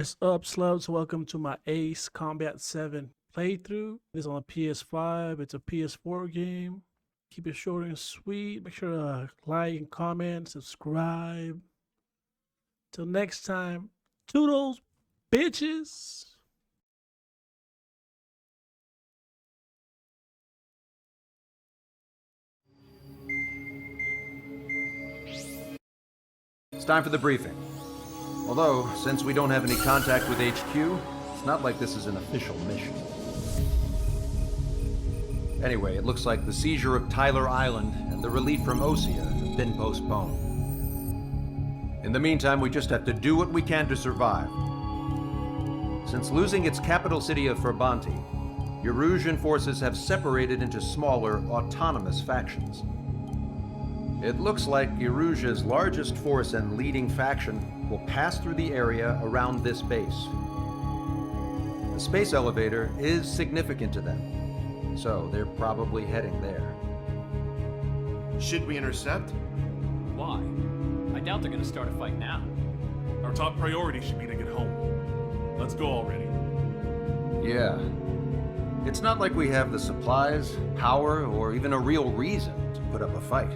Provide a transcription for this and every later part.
What's up, slubs? Welcome to my Ace Combat 7 playthrough. This is on a PS5. It's a PS4 game. Keep it short and sweet. Make sure to like and comment, subscribe. Till next time, toodles, bitches. It's time for the briefing. Although, since we don't have any contact with HQ, it's not like this is an official mission. Anyway, it looks like the seizure of Tyler Island and the relief from Osea have been postponed. In the meantime, we just have to do what we can to survive. Since losing its capital city of Ferbanti, Erusean forces have separated into smaller, autonomous factions. It looks like Erusea's largest force and leading faction will pass through the area around this base. The space elevator is significant to them, so they're probably heading there. Should we intercept? Why? I doubt they're gonna start a fight now. Our top priority should be to get home. Let's go already. Yeah. It's not like we have the supplies, power, or even a real reason to put up a fight.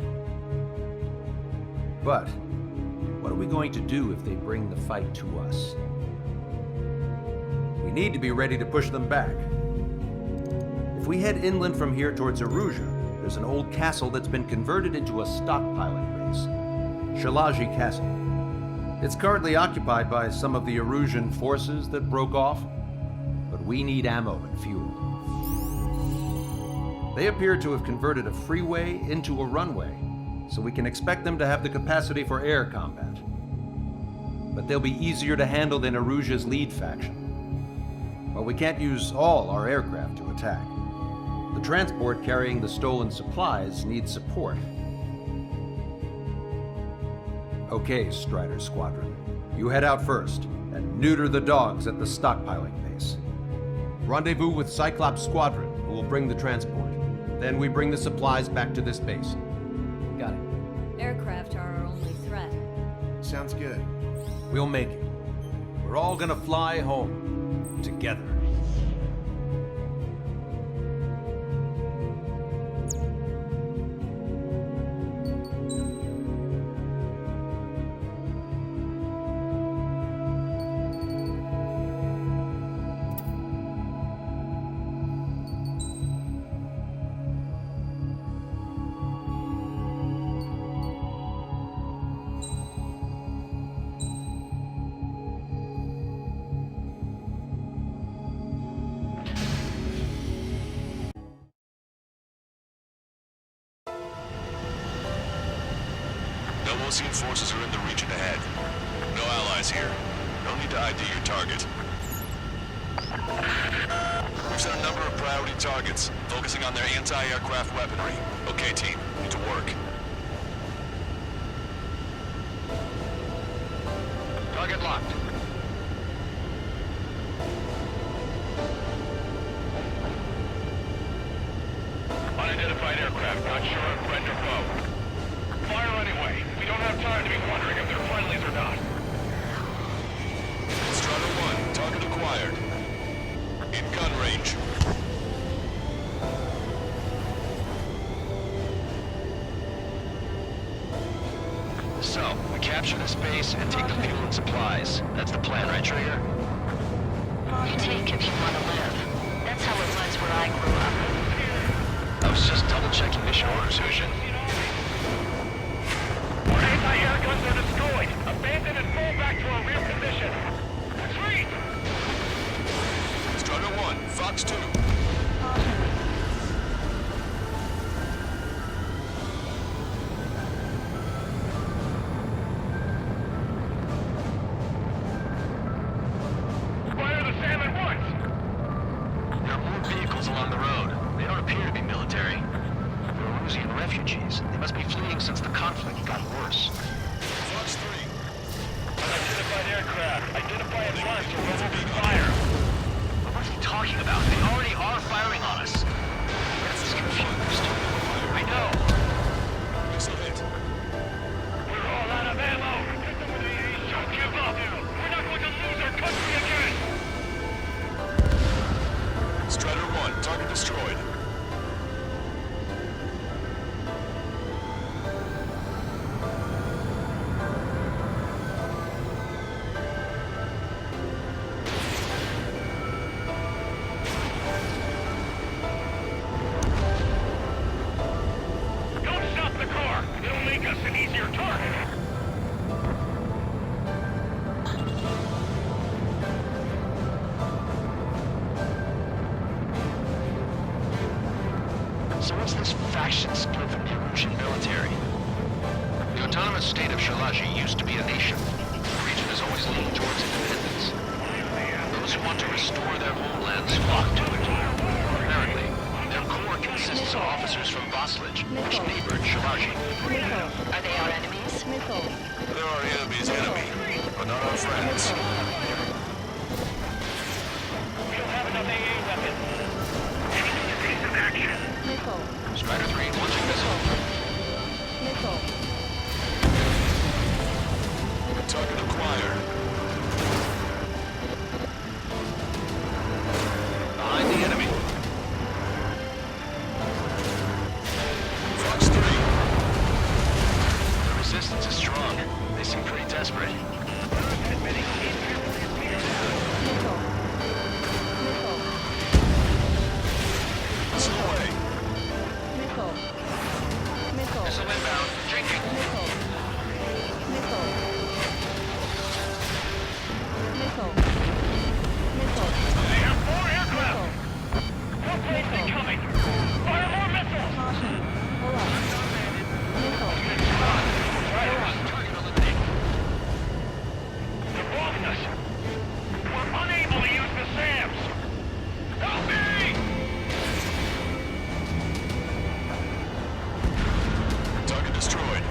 But what are we going to do if they bring the fight to us? We need to be ready to push them back. If we head inland from here towards Erusea, there's an old castle that's been converted into a stockpiling base. Shalaji Castle. It's currently occupied by some of the Erusean forces that broke off, but we need ammo and fuel. They appear to have converted a freeway into a runway, so we can expect them to have the capacity for air combat. But they'll be easier to handle than Erusea's lead faction. While we can't use all our aircraft to attack, the transport carrying the stolen supplies needs support. Okay, Strider Squadron, you head out first and neuter the dogs at the stockpiling base. Rendezvous with Cyclops Squadron, who will bring the transport. Then we bring the supplies back to this base. Got it. Aircraft are our only threat. Sounds good. We'll make it. We're all gonna fly home together. No Osean forces are in the region ahead. No allies here. No need to ID your target. We've set a number of priority targets, focusing on their anti-aircraft weaponry. Okay, team. Need to work. Target locked. Unidentified aircraft, not sure if friend or foe. Fire anyway. We don't have time to be wondering if they're friendlies or not. Strider 1, target acquired. In gun range. So, we capture the space and take the fuel and supplies. That's the plan, right, Trigger? You take if you want to live. That's how it was where I grew up. I was just double-checking mission orders, Usean. Our anti-air guns are destroyed. Abandon and fall back to our rear position. Retreat! Strider 1, Fox 2. Fire the SAM at once! There are more vehicles along the road. They don't appear to be military. They're Erusean refugees. They must be fleeing since the conflict got worse. Fox 3. Unidentified aircraft. Identify at once or we'll open fire. What's he talking about? They already destroyed. Don't stop the car! It'll make us an easier target! So what's this faction split from the Erusean military? The autonomous state of Shalaji used to be a nation. The region has always leaned towards independence. Those who want to restore their homelands flock to it. Apparently, their core consists of officers from Vaslij, which neighbored Shalaji. Are they our enemies? They're our enemy's enemy, but not our friends. We don't have enough AA weapons. We need to take some action. Strider 3 launching missile. Target acquired. Behind the enemy. Fox 3. The resistance is strong. They seem pretty desperate. Missile away. Missile inbound. Changing. They have 4 aircraft! More planes incoming! Fire more missiles! Target eliminated. They're blocking us! We're unable to use the SAMs! Help me! Target destroyed.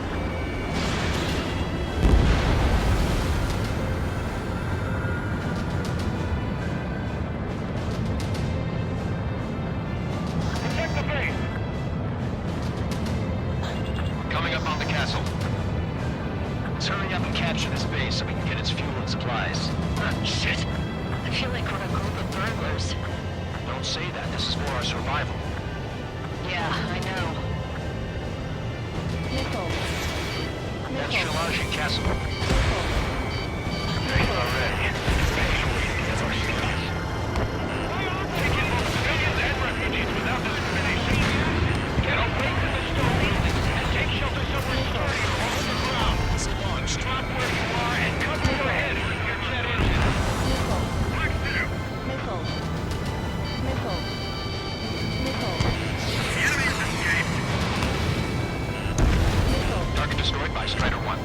Protect the base! Coming up on the castle. Let's hurry up and capture this base so we can get its fuel and supplies. Shit. I feel like we're a group of burglars. Don't say that. This is for our survival. Yeah, I know. That's Shalaji Castle. They are ready. Taking both civilians and refugees without discrimination. Get away from the stone buildings and take shelter somewhere sturdy along the ground. Launched. Drop where you are and cover your head with your jet engine. Black through. The enemy has escaped. Target destroyed by Strider 1.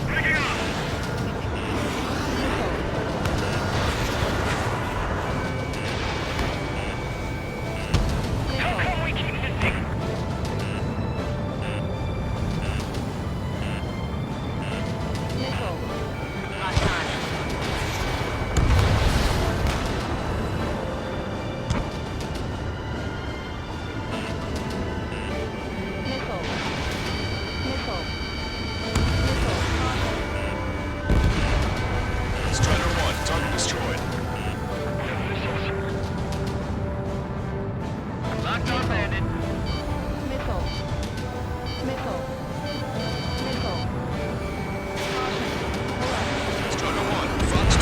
Picking up. How come we keep missing? Locked on. Strider 1, target destroyed. Locked on landed. Strider 1, Fox 2.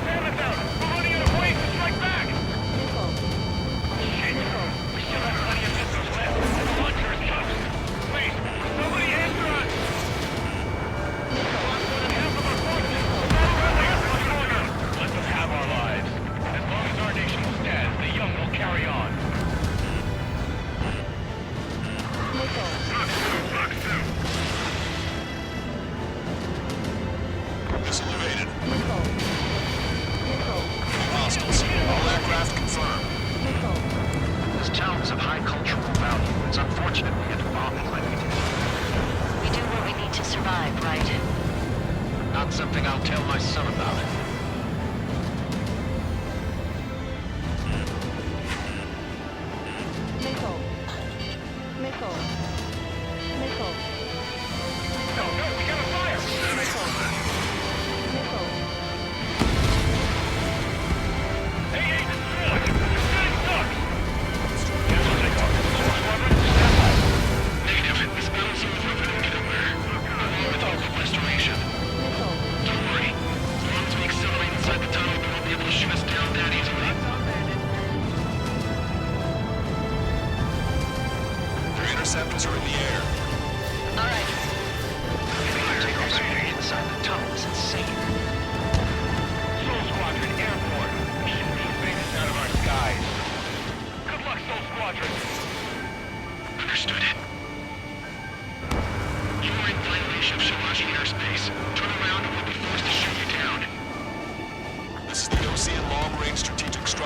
Sam is out. We're running out of ways to strike back. Shit. We still have plenty of missiles left. The launcher is toast. Please, somebody answer us. Lost more than half of our forces. Let them have our lives. As long as our nation stands, the young will carry on. Fox 2. Missile evaded. Hostiles. All aircraft confirmed. This town is of high cultural value. It's unfortunate we had to bomb it like we did. We do what we need to survive, right? Not something I'll tell my son about.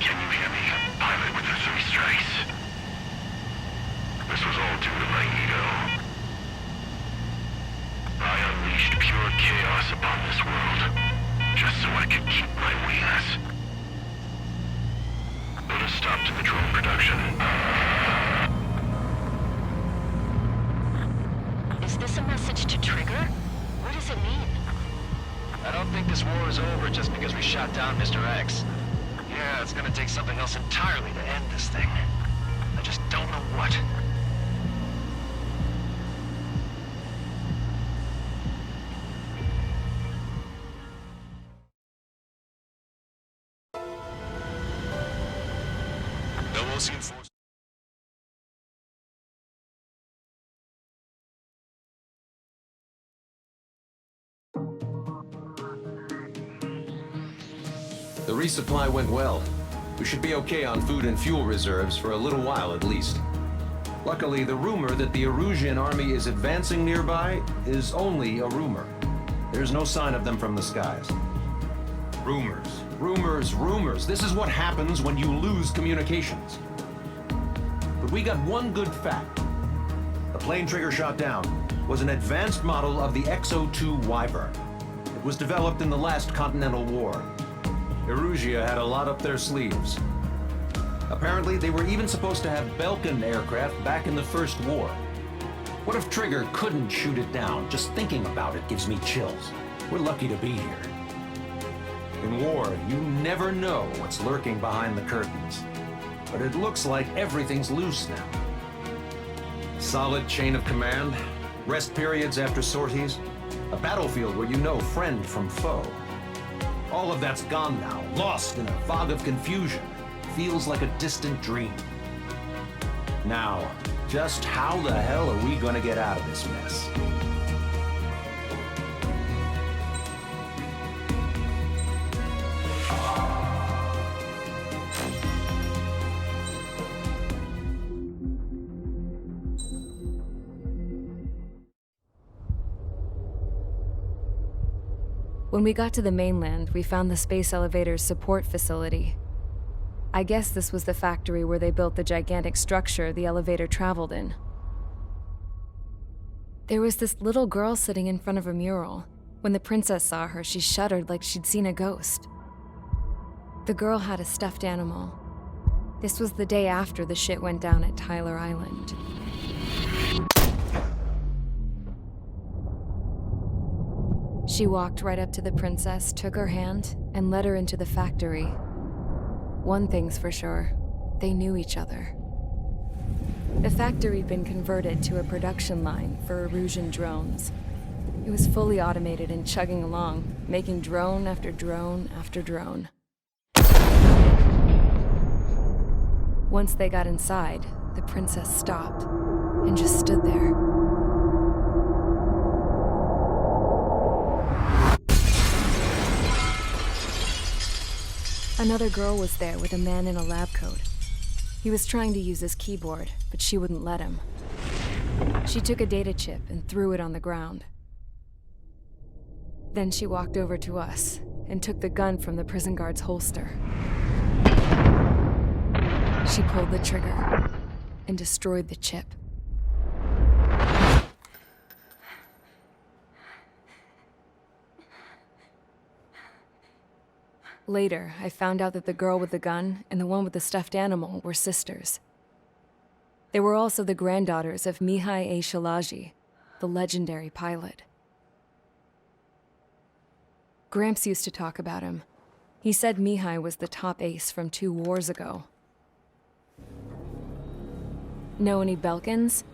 Can you hear me? Pilot with the 3 strikes. This was all due to my ego. I unleashed pure chaos upon this world, just so I could keep my wings. Put a stop to the drone production. Is this a message to Trigger? What does it mean? I don't think this war is over just because we shot down Mr. X. Yeah, it's gonna take something else entirely to end this thing. I just don't know what. No Osean force. The resupply went well. We should be okay on food and fuel reserves for a little while at least. Luckily, the rumor that the Erusean army is advancing nearby is only a rumor. There's no sign of them from the skies. Rumors, rumors, rumors. This is what happens when you lose communications. But we got one good fact. The plane Trigger shot down was an advanced model of the XO-2 Wyvern. It was developed in the last Continental War. Erusea had a lot up their sleeves. Apparently, they were even supposed to have Belkin aircraft back in the First War. What if Trigger couldn't shoot it down? Just thinking about it gives me chills. We're lucky to be here. In war, you never know what's lurking behind the curtains. But it looks like everything's loose now. Solid chain of command, rest periods after sorties, a battlefield where you know friend from foe. All of that's gone now, lost in a fog of confusion. Feels like a distant dream. Now, just how the hell are we gonna get out of this mess? When we got to the mainland, we found the space elevator's support facility. I guess this was the factory where they built the gigantic structure the elevator traveled in. There was this little girl sitting in front of a mural. When the princess saw her, she shuddered like she'd seen a ghost. The girl had a stuffed animal. This was the day after the shit went down at Tyler Island. She walked right up to the princess, took her hand, and led her into the factory. One thing's for sure, they knew each other. The factory'd been converted to a production line for Erusean drones. It was fully automated and chugging along, making drone after drone after drone. Once they got inside, the princess stopped and just stood there. Another girl was there with a man in a lab coat. He was trying to use his keyboard, but she wouldn't let him. She took a data chip and threw it on the ground. Then she walked over to us and took the gun from the prison guard's holster. She pulled the trigger and destroyed the chip. Later, I found out that the girl with the gun and the one with the stuffed animal were sisters. They were also the granddaughters of Mihai A. Shalaji, the legendary pilot. Gramps used to talk about him. He said Mihai was the top ace from 2 wars ago. Know any Belkins?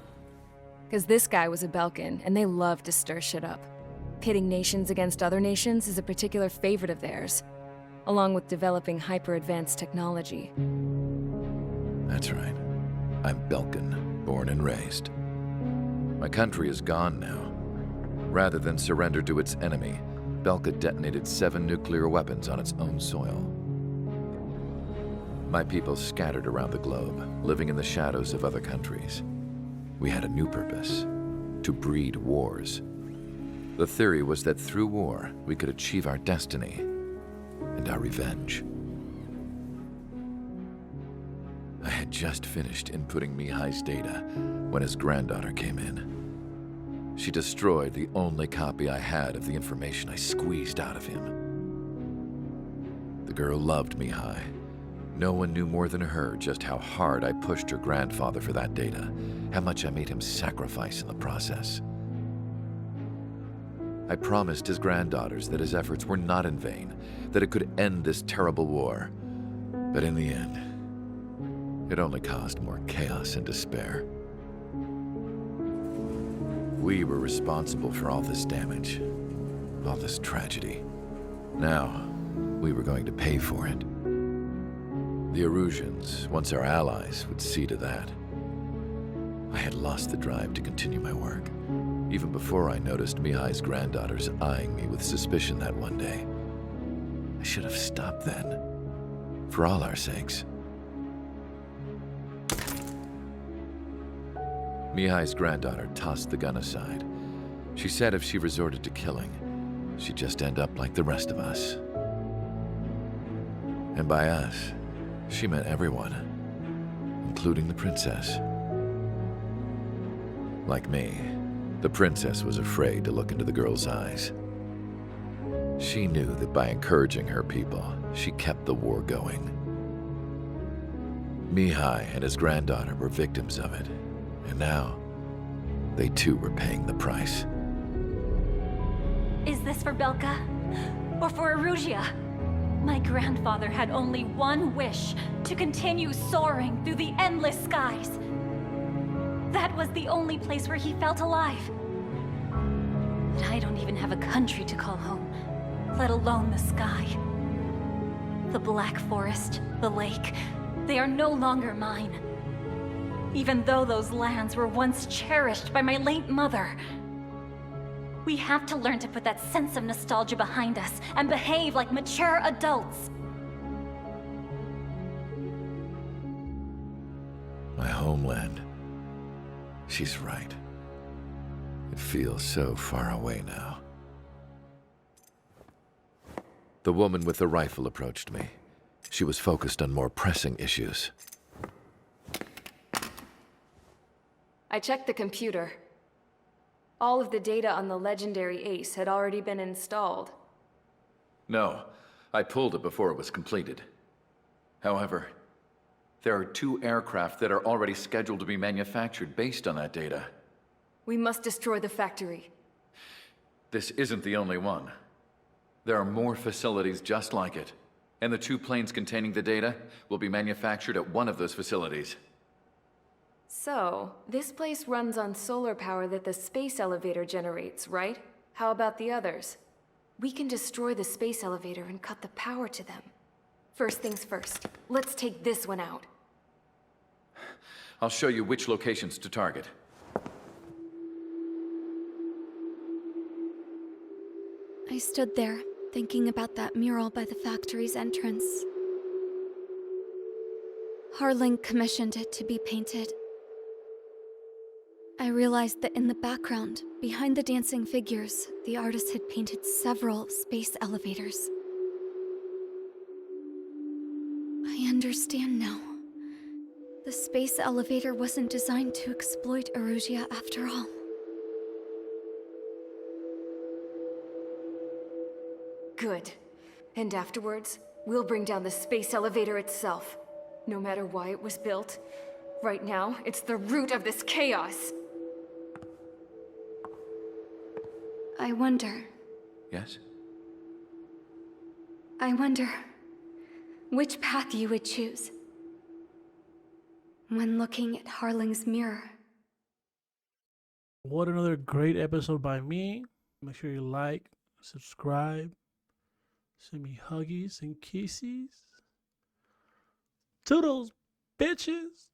Because this guy was a Belkin, and they love to stir shit up. Pitting nations against other nations is a particular favorite of theirs, along with developing hyper-advanced technology. That's right. I'm Belkin, born and raised. My country is gone now. Rather than surrender to its enemy, Belka detonated 7 nuclear weapons on its own soil. My people scattered around the globe, living in the shadows of other countries. We had a new purpose: to breed wars. The theory was that through war, we could achieve our destiny and our revenge. had just finished inputting Mihai's data when his granddaughter came in. She destroyed the only copy I had of the information I squeezed out of him. The girl loved Mihai. No one knew more than her just how hard I pushed her grandfather for that data, how much I made him sacrifice in the process. I promised his granddaughters that his efforts were not in vain, that it could end this terrible war. But in the end, it only caused more chaos and despair. We were responsible for all this damage, all this tragedy. Now, we were going to pay for it. The Eruseans, once our allies, would see to that. I had lost the drive to continue my work, even before I noticed Mihai's granddaughters eyeing me with suspicion that one day. I should have stopped then, for all our sakes. Mihai's granddaughter tossed the gun aside. She said if she resorted to killing, she'd just end up like the rest of us. And by us, she meant everyone, including the princess. Like me, the princess was afraid to look into the girl's eyes. She knew that by encouraging her people, she kept the war going. Mihai and his granddaughter were victims of it, and now, they too were paying the price. Is this for Belka? Or for Erusea? My grandfather had only one wish, to continue soaring through the endless skies. That was the only place where he felt alive. But I don't even have a country to call home, let alone the sky. The Black Forest, the lake, they are no longer mine. Even though those lands were once cherished by my late mother. We have to learn to put that sense of nostalgia behind us and behave like mature adults. My homeland. She's right. It feels so far away now. The woman with the rifle approached me. She was focused on more pressing issues. I checked the computer. All of the data on the legendary Ace had already been installed. No, I pulled it before it was completed. However, there are 2 aircraft that are already scheduled to be manufactured based on that data. We must destroy the factory. This isn't the only one. There are more facilities just like it, and the 2 planes containing the data will be manufactured at one of those facilities. So, this place runs on solar power that the space elevator generates, right? How about the others? We can destroy the space elevator and cut the power to them. First things first, let's take this one out. I'll show you which locations to target. I stood there, thinking about that mural by the factory's entrance. Harling commissioned it to be painted. I realized that in the background, behind the dancing figures, the artist had painted several space elevators. I understand now. The space elevator wasn't designed to exploit Erusea after all. Good. And afterwards, we'll bring down the space elevator itself. No matter why it was built, right now, it's the root of this chaos. I wonder. Yes? I wonder which path you would choose when looking at Harling's mirror. What another great episode by me. Make sure you like, subscribe, send me huggies and kisses. Toodles, bitches!